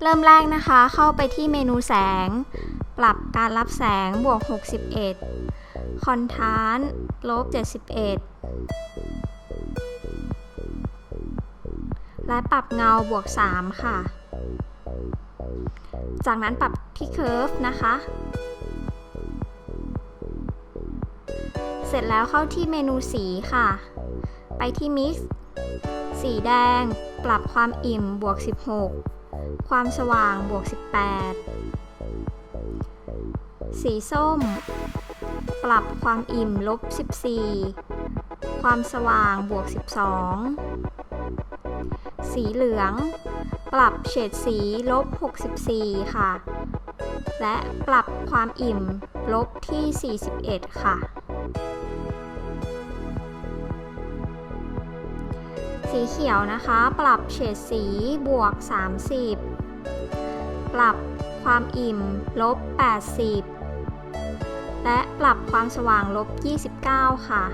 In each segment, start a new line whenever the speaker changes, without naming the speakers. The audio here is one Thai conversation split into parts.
เริ่มแรกนะคะเข้าไปที่เมนูแสงปรับการรับแสงบวก61คอนทราสต์ลบ71และปรับเงาบวก3ค่ะจากนั้นปรับที่เค Curve นะคะเสร็จแล้วเข้าที่เมนูสีค่ะไปที่ Mix สีแดงปรับความอิ่มบวก16ความสว่างบวก18สีส้มปรับความอิ่มลบ14ความสว่างบวก12สีเหลืองปรับเฉดสีลบ64ค่ะและปรับความอิ่มลบที่41ค่ะสีเขียวนะคะปรับเฉดสีบวก30ปรับความอิ่มลบ80และปรับความสว่างลบ29ค่ะ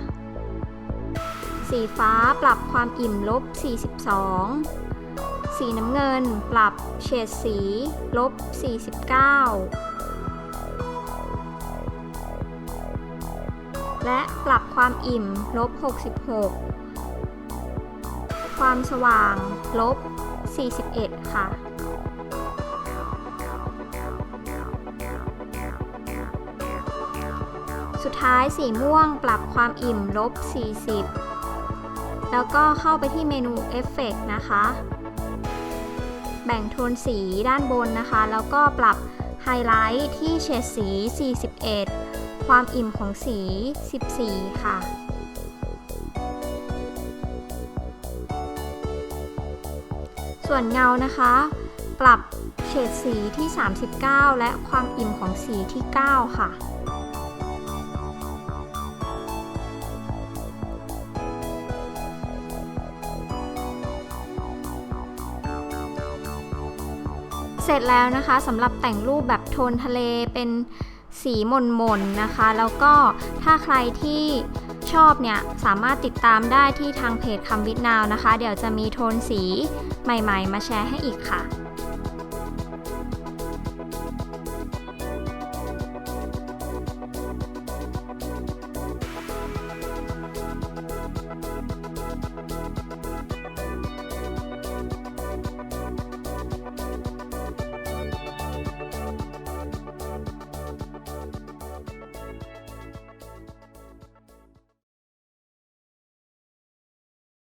สีฟ้าปรับความอิ่มลบ42สีน้ำเงินปรับเฉดสีลบ49และปรับความอิ่มลบ66ความสว่างลบ41ค่ะสุดท้ายสีม่วงปรับความอิ่มลบ40แล้วก็เข้าไปที่เมนูเอฟเฟกต์นะคะแบ่งโทนสีด้านบนนะคะแล้วก็ปรับไฮไลท์ที่เฉดสี41ความอิ่มของสี14ค่ะส่วนเงานะคะปรับเฉดสีที่39และความอิ่มของสีที่9ค่ะเสร็จแล้วนะคะสำหรับแต่งรูปแบบโทนทะเลเป็นสีหม่นๆนะคะแล้วก็ถ้าใครที่ชอบเนี่ยสามารถติดตามได้ที่ทางเพจคำวิทย์นาวนะคะเดี๋ยวจะมีโทนสีใหม่ๆมาแชร์ให้อีกค่ะ